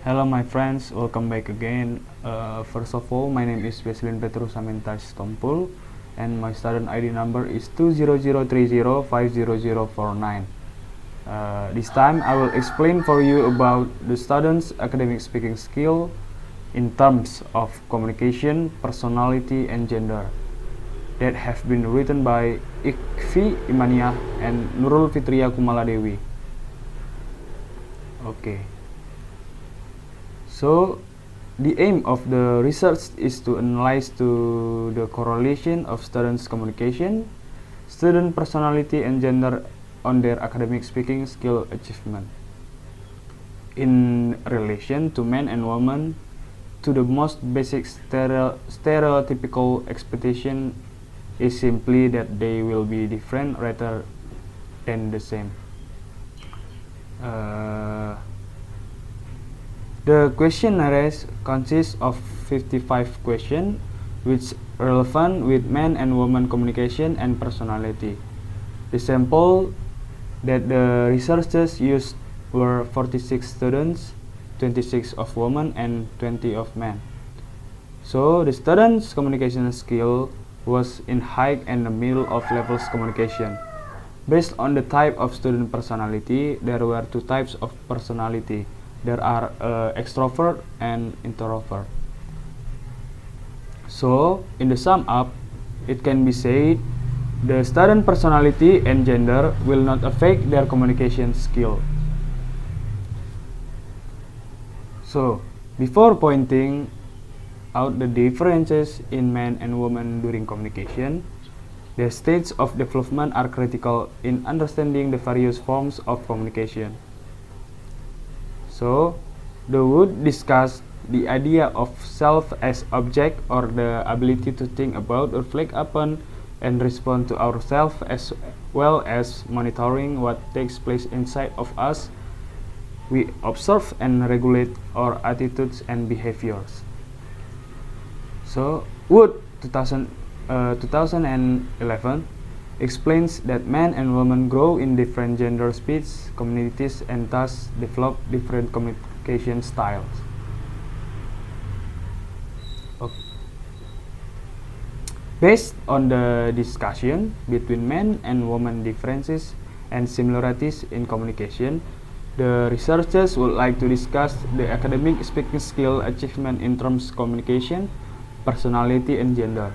Hello my friends, welcome back again. First of all, my name is Veslin Petrus Amintas Tompul and my student ID number is 20030500049. This time I will explain for you about the student's academic speaking skill in terms of communication, personality, and gender that have been written by Ikfi Imaniah and Nurul Fitria Kumaladewi. Okay. So, the aim of the research is to analyze to the correlation of students' communication, student personality, and gender on their academic speaking skill achievement. In relation to men and women, to the most basic stereotypical expectation is simply that they will be different rather than the same. The questionnaires consists of 55 questions which relevant with men and women communication and personality. The sample that the researchers used were 46 students, 26 of women and 20 of men. So the students' communication skill was in high and the middle of levels communication. Based on the type of student personality, there were two types of personality. There are extrovert and introvert. So, in the sum up, it can be said the student personality and gender will not affect their communication skill. So, before pointing out the differences in men and women during communication, the stages of development are critical in understanding the various forms of communication. So, they would discuss the idea of self as object or the ability to think about, reflect upon, and respond to ourselves as well as monitoring what takes place inside of us. We observe and regulate our attitudes and behaviors. So, Wood 2011 explains that men and women grow in different gender speeds, communities, and thus develop different communication styles. Okay. Based on the discussion between men and women differences and similarities in communication, the researchers would like to discuss the academic speaking skill achievement in terms of communication, personality, and gender.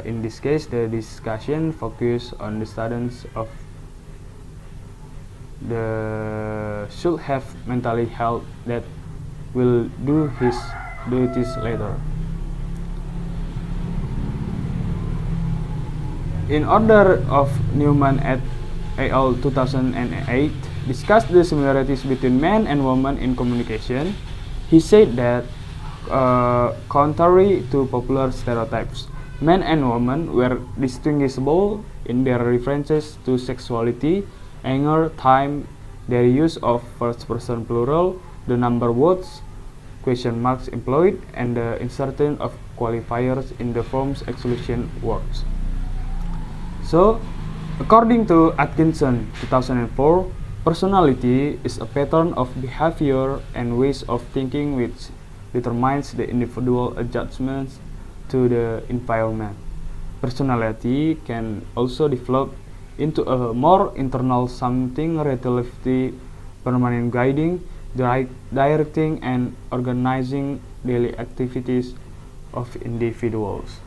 In this case, the discussion focus on the students of the should have mentally health that will do his duties later. In order of Newman et al. 2008 discussed the similarities between men and women in communication. He said that contrary to popular stereotypes, men and women were distinguishable in their references to sexuality, anger, time, their use of first-person plural, the number words, question marks employed, and the insertion of qualifiers in the form's exclusion words. So, according to Atkinson 2004, personality is a pattern of behavior and ways of thinking which determines the individual adjustments to the environment. Personality can also develop into a more internal something relatively permanent, guiding, directing, and organizing daily activities of individuals.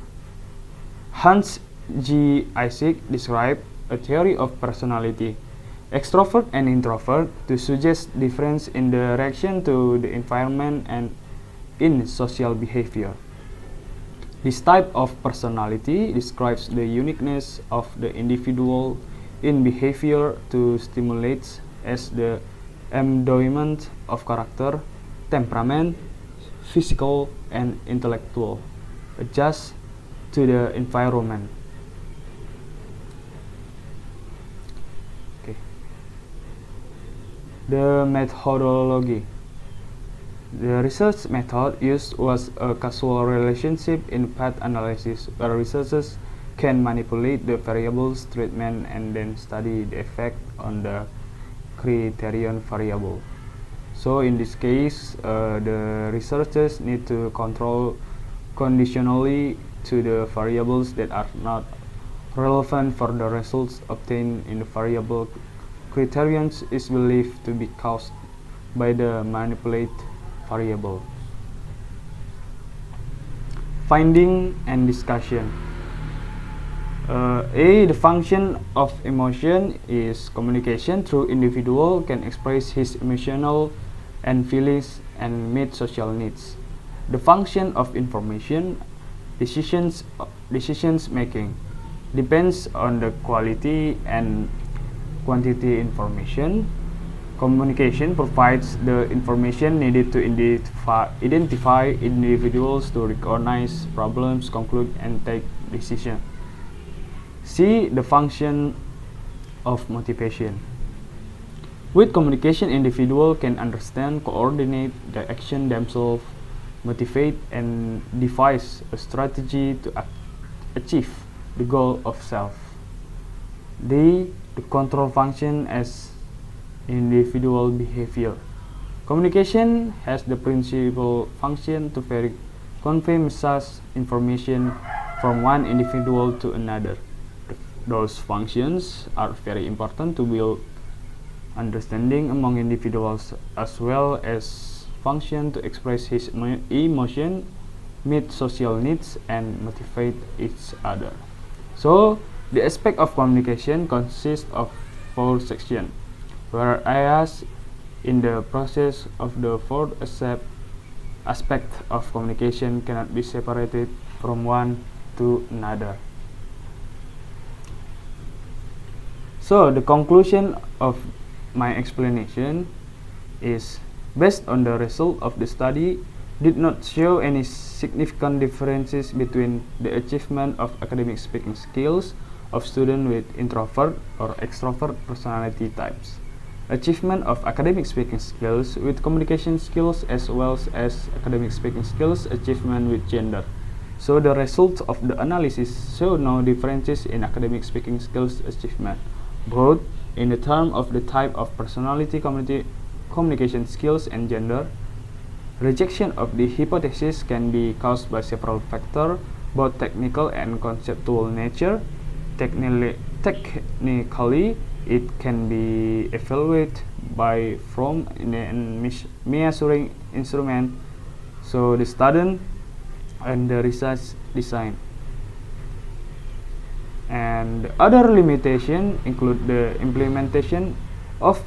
Hans G. Eyck described a theory of personality, extrovert and introvert, to suggest difference in the reaction to the environment and in social behavior. This type of personality describes the uniqueness of the individual in behavior to stimulate as the endowment of character, temperament, physical, and intellectual, adjust to the environment. Okay. The methodology. The research method used was a causal relationship in path analysis, where researchers can manipulate the variables treatment and then study the effect on the criterion variable. So in this case, the researchers need to control conditionally to the variables that are not relevant for the results obtained in the variable criterions is believed to be caused by the manipulated variable. Finding and discussion. The function of emotion is communication through individual can express his emotional and feelings and meet social needs. The function of information, decisions making, depends on the quality and quantity information. Communication provides the information needed to identify individuals to recognize problems, conclude, and take decisions. See the function of motivation. With communication, individual can understand, coordinate the action themselves, motivate, and devise a strategy to achieve the goal of self. The control function as individual behavior. Communication has the principal function to convey message information from one individual to another. Those functions are very important to build understanding among individuals as well as function to express his emotion, meet social needs, and motivate each other. So the aspect of communication consists of 4 sections, whereas in the process of the fourth aspect of communication cannot be separated from one to another. So the conclusion of my explanation is based on the result of the study did not show any significant differences between the achievement of academic speaking skills of students with introvert or extrovert personality types. Achievement of academic speaking skills with communication skills as well as academic speaking skills achievement with gender. So the results of the analysis show no differences in academic speaking skills achievement, both in the term of the type of personality, communication skills, and gender. Rejection of the hypothesis can be caused by several factors, both technical and conceptual nature. Technically, it can be evaluated by from a measuring instrument, so the student and the research design. And other limitations include the implementation of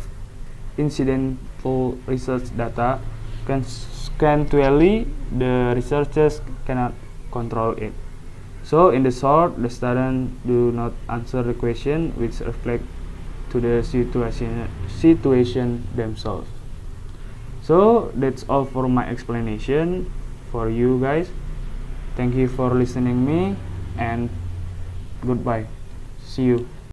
incidental research data. Consequently, the researchers cannot control it. So in the short, the students do not answer the question which reflect to the situation themselves. So that's all for my explanation for you guys. Thank you for listening me, and goodbye. See you.